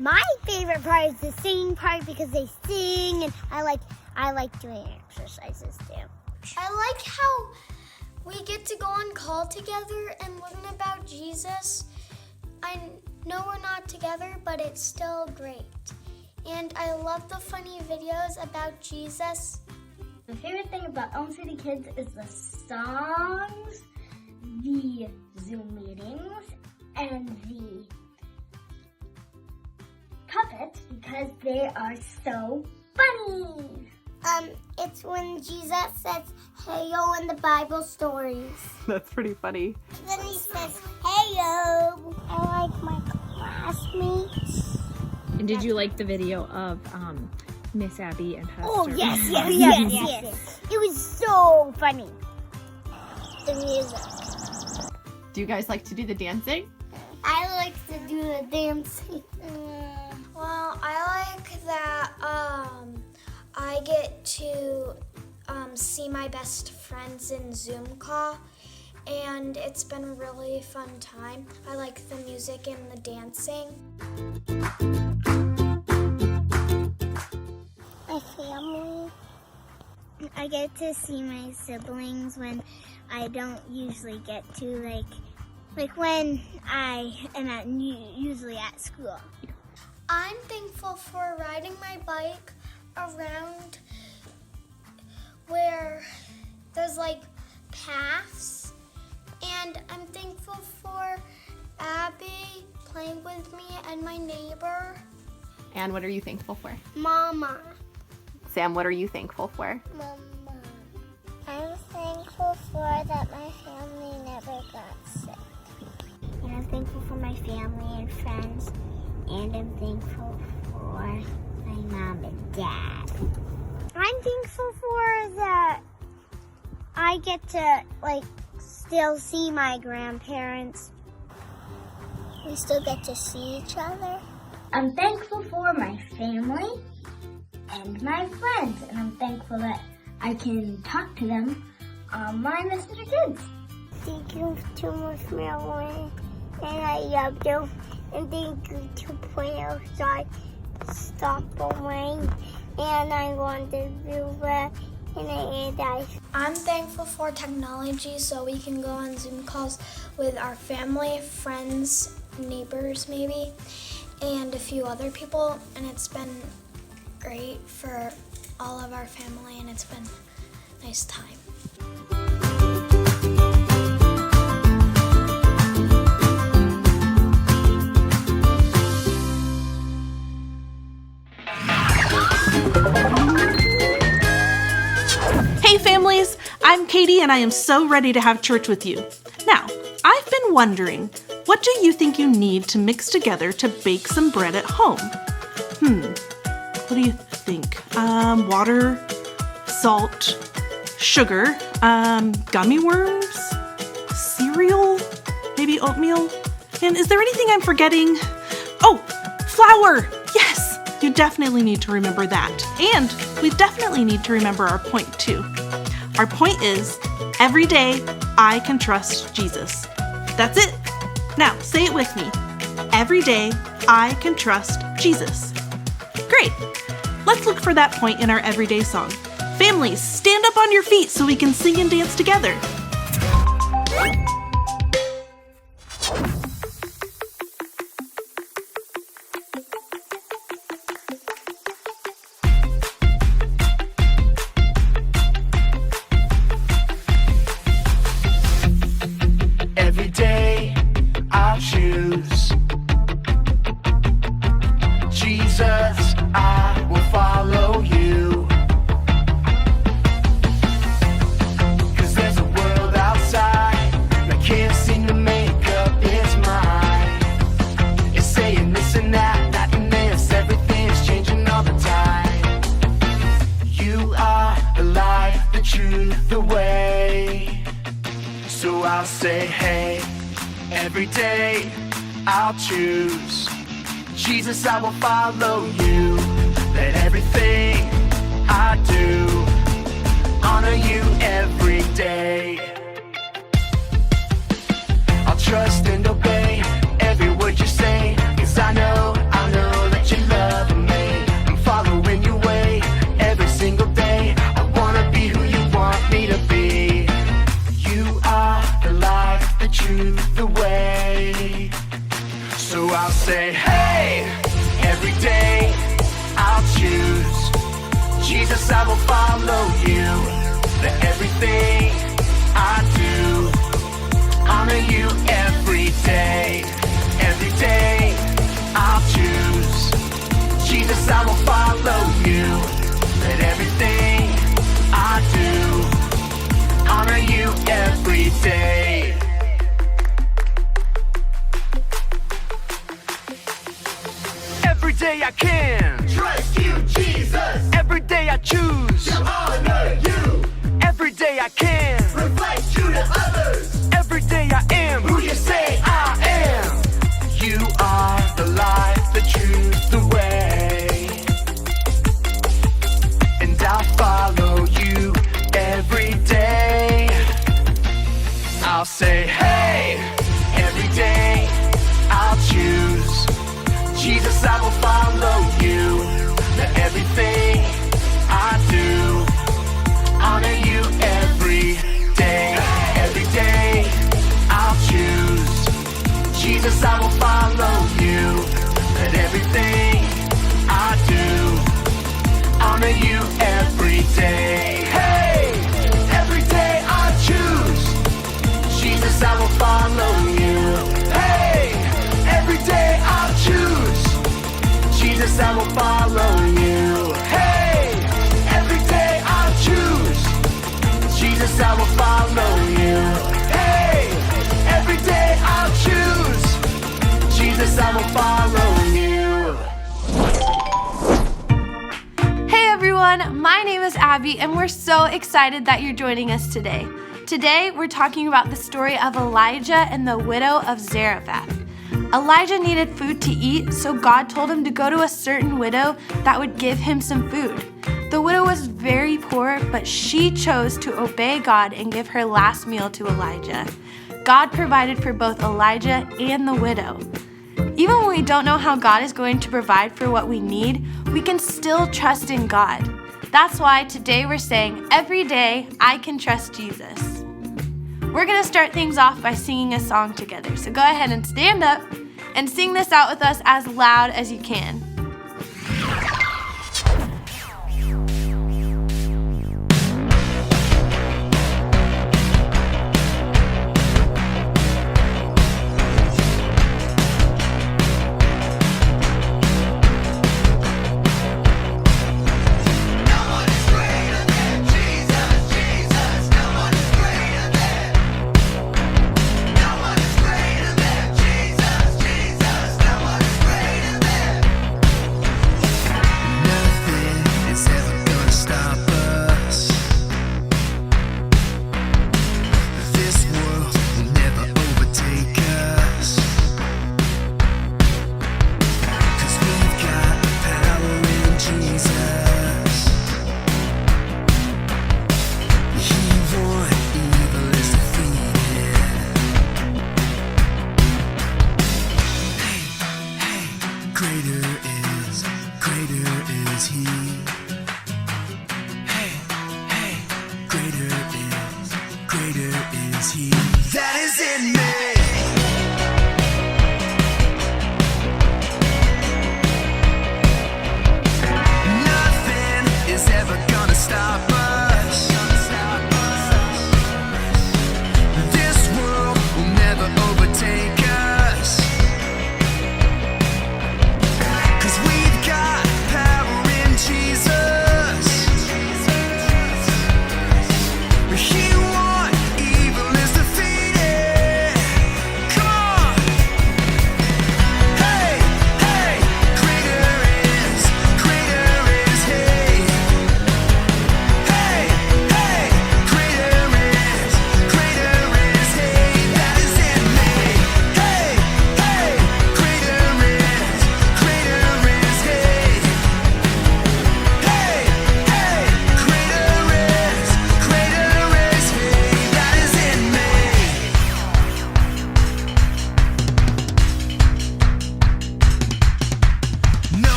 My favorite part is the singing part because they sing, and I like doing exercises too. I like how we get to go on call together and learn about Jesus. I know we're not together, but it's still great. And I love the funny videos about Jesus. My favorite thing about Elm City Kids is the songs, the Zoom meetings, and the puppets because they are so funny. It's when Jesus says, "Hey yo" in the Bible stories. That's pretty funny. Then he says, "Hey yo." I like my classmates. And did you like the video of Miss Abby and Hester? Oh yes. It was so funny. The music. Do you guys like to do the dancing? I like to do the dancing. Well, I like that I get to see my best friends in Zoom call, and it's been a really fun time. I like the music and the dancing. My family. I get to see my siblings when I don't usually get to, like when I am usually at school. I'm thankful for riding my bike around where there's paths, and I'm thankful for Abby playing with me and my neighbor. And what are you thankful for? Mama. Sam, what are you thankful for? Mama. I'm thankful for that my family never got sick. And I'm thankful for my family and friends. And I'm thankful for my mom and dad. I'm thankful for that I get to still see my grandparents. We still get to see each other. I'm thankful for my family and my friends, and I'm thankful that I can talk to them on my Elm City Kids. Thank you to my family, and I love you. And thank you to play outside, stop the rain, and I want to do that, and I'm thankful for technology so we can go on Zoom calls with our family, friends, neighbors maybe, and a few other people, and it's been great for all of our family, and it's been a nice time. Hey families, I'm Katie and I am so ready to have church with you. Now, I've been wondering, what do you think you need to mix together to bake some bread at home? What do you think? Water, salt, sugar, gummy worms, cereal, maybe oatmeal? And is there anything I'm forgetting? Oh, flour! Yes! You definitely need to remember that. And we definitely need to remember our point too. Our point is, every day I can trust Jesus. That's it. Now, say it with me. Every day I can trust Jesus. Great. Let's look for that point in our everyday song. Families, stand up on your feet so we can sing and dance together. Every day I choose Jesus, I will follow you. 'Cause there's a world outside that can't seem to make up its mind. It's saying this and that, that and this, everything's changing all the time. You are the light, the truth, the way. So I'll say, hey, every day I'll choose Jesus, I will follow you. Let everything I do honor you every day. I'll trust and obey every word you say, 'cause I know that Jesus, I will follow you. Let everything I do honor you every day. Every day I'll choose. Jesus, I will follow you. Let everything I do honor you every day. Every day I can trust you, Jesus. Every day I choose to honor you. Every day I can reflect you to others. Every day I am who you say I am. You are the life, the truth, the way. And I'll follow you every day. I'll say, hey, every day I'll choose. Jesus, I will follow you. Let everything I do honor you every day. Every day I'll choose. Jesus, I will follow you. Let everything I do honor you every day. Hey, every day I choose. Jesus, I will follow you. Hey, every day I'll choose. Jesus, I will follow you. Hey, every day I'll choose. Jesus, I will follow you. Hey, every day I'll choose. Jesus, I will follow you. Hey everyone, my name is Abby and we're so excited that you're joining us today. Today we're talking about the story of Elijah and the widow of Zarephath. Elijah needed food to eat, so God told him to go to a certain widow that would give him some food. The widow was very poor, but she chose to obey God and give her last meal to Elijah. God provided for both Elijah and the widow. Even when we don't know how God is going to provide for what we need, we can still trust in God. That's why today we're saying, every day I can trust Jesus. We're going to start things off by singing a song together. So go ahead and stand up and sing this out with us as loud as you can.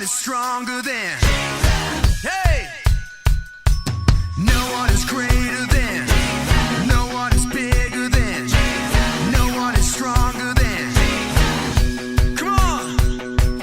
Stronger than, hey! No one is greater than, no one is bigger than, no one is stronger than. Come on!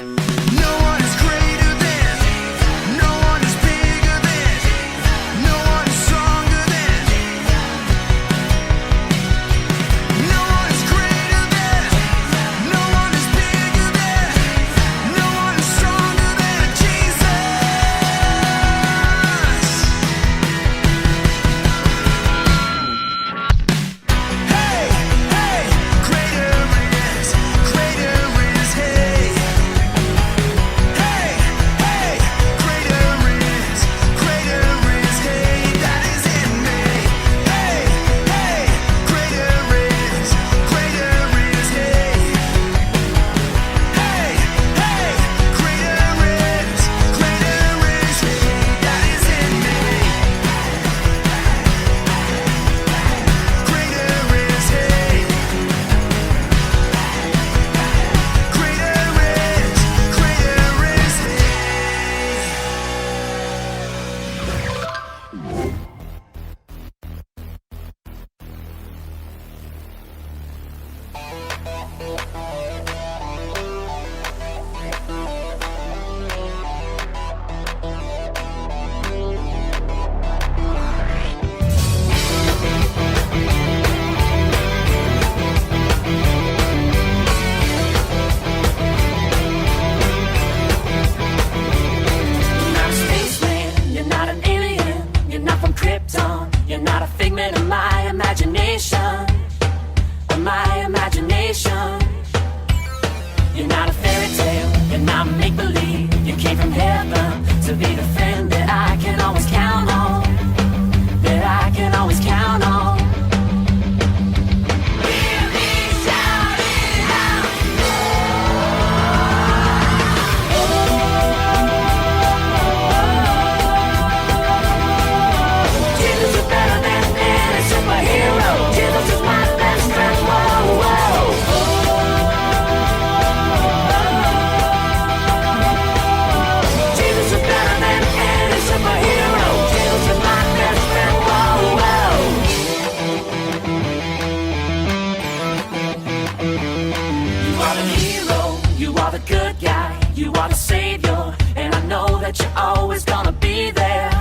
gonna be there.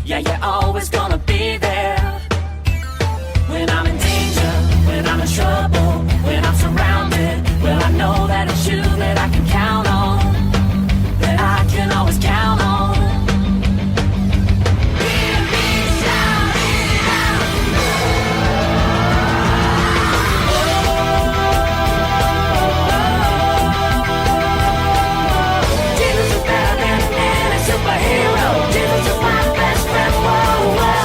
Yeah, you're always gonna be there. When I'm in danger, when I'm in trouble, when I'm surrounded, well, I know that it's you that I can count on, that I can always count on. Hear me shout it out. Jesus is better than any superhero. Jesus is my best friend. Whoa, whoa.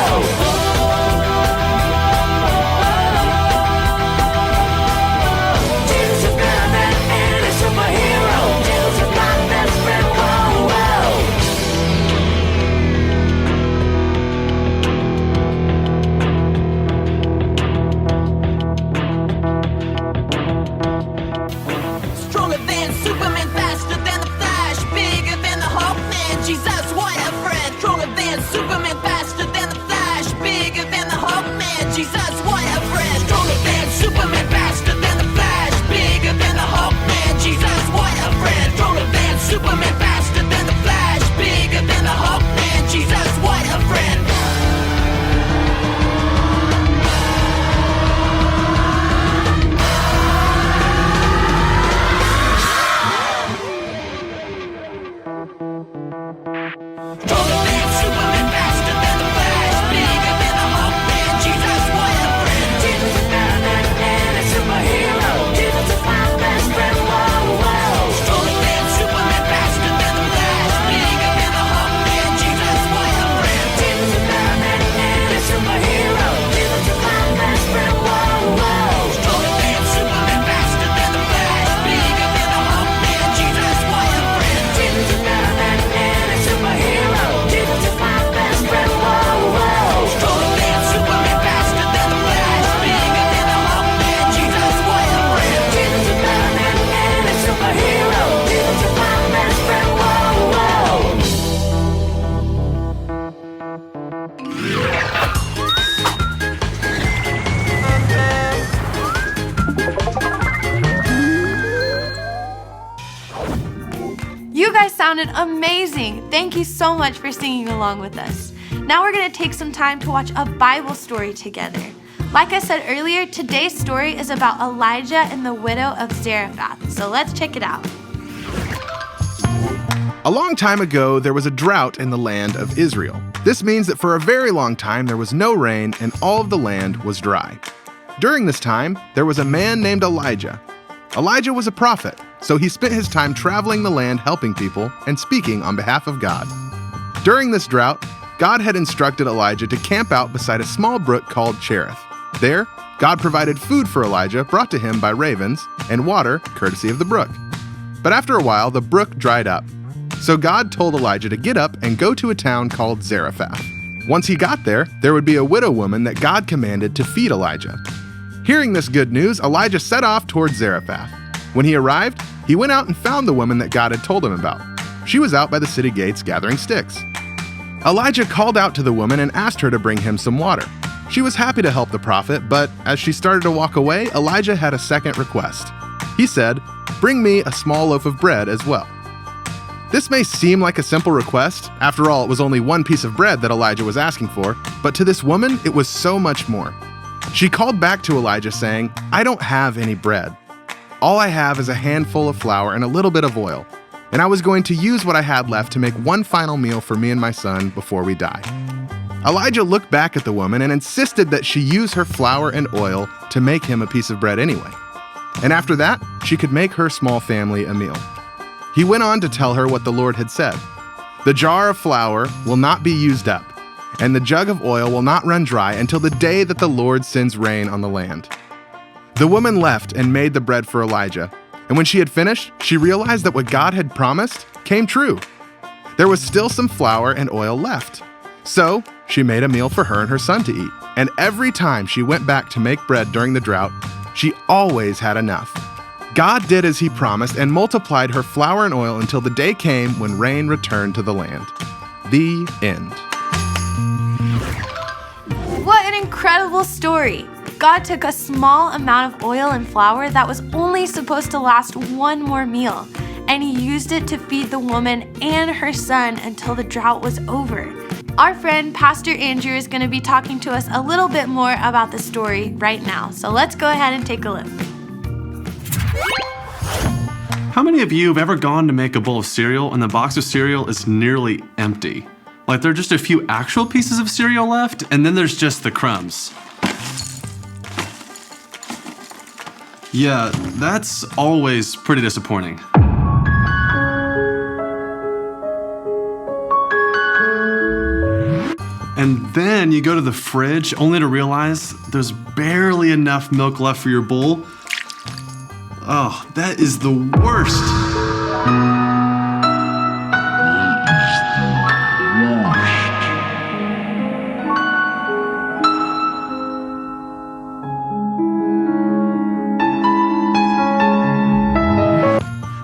Jesus is better than any superhero. Jesus is my best friend. Whoa, whoa. Stronger than Superman, faster than the Flash, bigger than the Hulk, man, Jesus, what a friend. Stronger than Superman, faster than the Flash, bigger than the Hulk, man, Jesus, what a friend. Stronger than Superman, faster than the Flash, bigger than the Hulk, man, Jesus, what a friend. Stronger than Superman, faster than the Flash, bigger than the Hulk, man, Jesus, what a friend. Stronger than Superman, faster than the Flash, bigger than the Hulk, man, Jesus, what a friend. Jesus is better than any superhero. Jesus is my best friend. Whoa, whoa. Stronger than Superman, faster than the Flash, bigger than the Hulk, man, Jesus, what a friend. Jesus is better than any superhero. Jesus is my best friend. Whoa, whoa. Stronger than Superman, faster than the Flash, bigger than the Hulk, man, Jesus, what a friend. Jesus is better than any superhero. Jesus is my best friend. Whoa, whoa. Stronger than Superman, faster than the Flash, bigger than the Hulk, man, Jesus, what a friend. Jesus is better than any superhero. Jesus is my best friend. Whoa, whoa. You guys sounded amazing. Thank you so much for singing along with us. Now we're going to take some time to watch a Bible story together. Like I said earlier, today's story is about Elijah and the widow of Zarephath. So let's check it out. A long time ago, there was a drought in the land of Israel. This means that for a very long time there was no rain and all of the land was dry. During this time, there was a man named Elijah. Elijah was a prophet, so he spent his time traveling the land helping people and speaking on behalf of God. During this drought, God had instructed Elijah to camp out beside a small brook called Cherith. There, God provided food for Elijah brought to him by ravens and water courtesy of the brook. But after a while, the brook dried up. So God told Elijah to get up and go to a town called Zarephath. Once he got there, there would be a widow woman that God commanded to feed Elijah. Hearing this good news, Elijah set off towards Zarephath. When he arrived, he went out and found the woman that God had told him about. She was out by the city gates gathering sticks. Elijah called out to the woman and asked her to bring him some water. She was happy to help the prophet, but as she started to walk away, Elijah had a second request. He said, "Bring me a small loaf of bread as well." This may seem like a simple request. After all, it was only one piece of bread that Elijah was asking for, but to this woman, it was so much more. She called back to Elijah saying, "I don't have any bread. All I have is a handful of flour and a little bit of oil, and I was going to use what I had left to make one final meal for me and my son before we die." Elijah looked back at the woman and insisted that she use her flour and oil to make him a piece of bread anyway. And after that, she could make her small family a meal. He went on to tell her what the Lord had said. "The jar of flour will not be used up, and the jug of oil will not run dry until the day that the Lord sends rain on the land." The woman left and made the bread for Elijah, and when she had finished, she realized that what God had promised came true. There was still some flour and oil left. So she made a meal for her and her son to eat, and every time she went back to make bread during the drought, she always had enough. God did as he promised and multiplied her flour and oil until the day came when rain returned to the land. The end. What an incredible story! God took a small amount of oil and flour that was only supposed to last one more meal, and he used it to feed the woman and her son until the drought was over. Our friend Pastor Andrew is going to be talking to us a little bit more about the story right now. So let's go ahead and take a look. How many of you have ever gone to make a bowl of cereal and the box of cereal is nearly empty? Like there are just a few actual pieces of cereal left and then there's just the crumbs. Yeah, that's always pretty disappointing. And then you go to the fridge only to realize there's barely enough milk left for your bowl. Oh, that is the worst.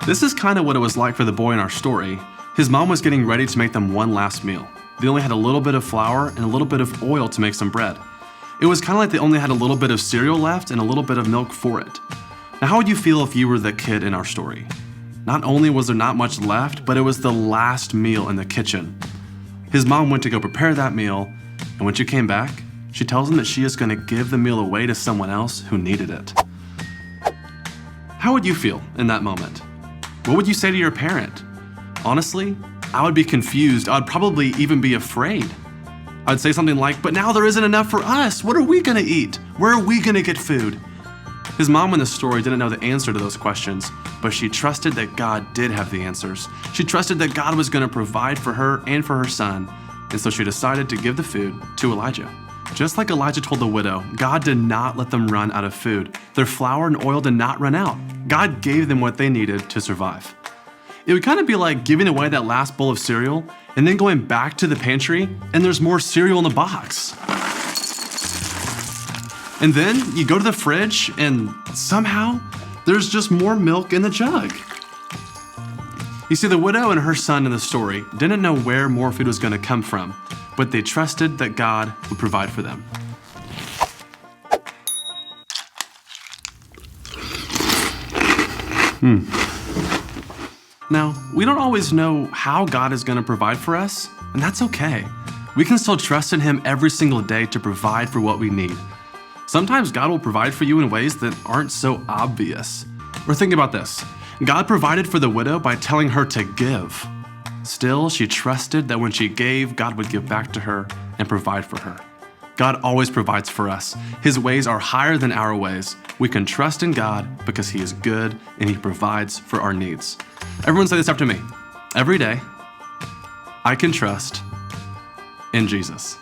This is kind of what it was like for the boy in our story. His mom was getting ready to make them one last meal. They only had a little bit of flour and a little bit of oil to make some bread. It was kind of like they only had a little bit of cereal left and a little bit of milk for it. Now, how would you feel if you were the kid in our story? Not only was there not much left, but it was the last meal in the kitchen. His mom went to go prepare that meal, and when she came back, she tells him that she is going to give the meal away to someone else who needed it. How would you feel in that moment? What would you say to your parent? Honestly, I would be confused. I'd probably even be afraid. I'd say something like, but now there isn't enough for us. What are we going to eat? Where are we going to get food? His mom in the story didn't know the answer to those questions, but she trusted that God did have the answers. She trusted that God was going to provide for her and for her son, and so she decided to give the food to Elijah. Just like Elijah told the widow, God did not let them run out of food. Their flour and oil did not run out. God gave them what they needed to survive. It would kind of be like giving away that last bowl of cereal and then going back to the pantry and there's more cereal in the box. And then you go to the fridge and somehow there's just more milk in the jug. You see, the widow and her son in the story didn't know where more food was going to come from, but they trusted that God would provide for them. Now, we don't always know how God is going to provide for us, and that's okay. We can still trust in Him every single day to provide for what we need. Sometimes God will provide for you in ways that aren't so obvious. Or think about this. God provided for the widow by telling her to give. Still, she trusted that when she gave, God would give back to her and provide for her. God always provides for us. His ways are higher than our ways. We can trust in God because He is good and He provides for our needs. Everyone say this after me. Every day, I can trust in Jesus.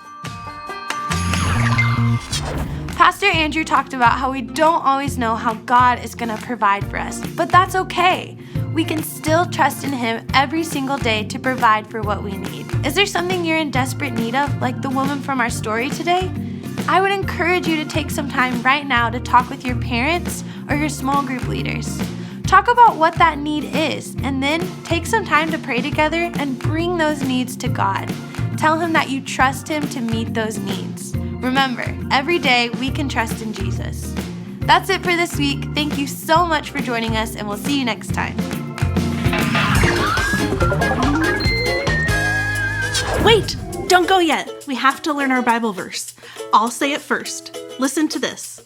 Pastor Andrew talked about how we don't always know how God is going to provide for us, but that's okay. We can still trust in Him every single day to provide for what we need. Is there something you're in desperate need of, like the woman from our story today? I would encourage you to take some time right now to talk with your parents or your small group leaders. Talk about what that need is, and then take some time to pray together and bring those needs to God. Tell Him that you trust Him to meet those needs. Remember, every day we can trust in Jesus. That's it for this week. Thank you so much for joining us, and we'll see you next time. Wait, don't go yet. We have to learn our Bible verse. I'll say it first. Listen to this.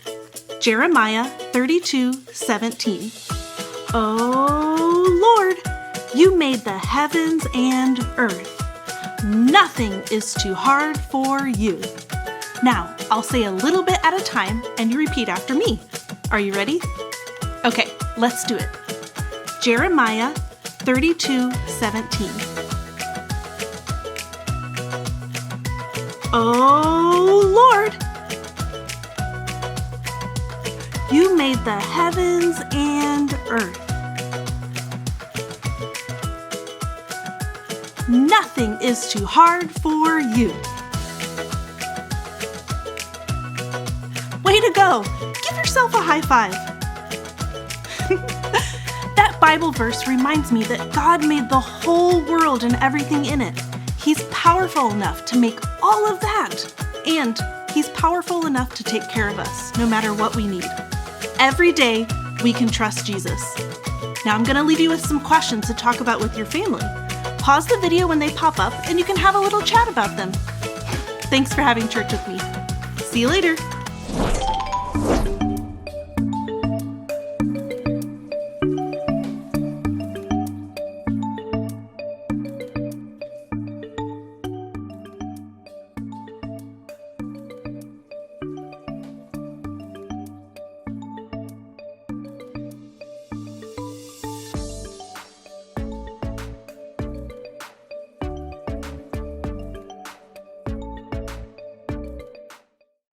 Jeremiah 32:17. Oh Lord, you made the heavens and earth. Nothing is too hard for you. Now, I'll say a little bit at a time and you repeat after me. Are you ready? Okay, let's do it. Jeremiah 32:17. Oh Lord, you made the heavens and earth. Nothing is too hard for you. Way to go! Give yourself a high five. That Bible verse reminds me that God made the whole world and everything in it. He's powerful enough to make all of that. And He's powerful enough to take care of us, no matter what we need. Every day, we can trust Jesus. Now I'm going to leave you with some questions to talk about with your family. Pause the video when they pop up and you can have a little chat about them. Thanks for having church with me. See you later.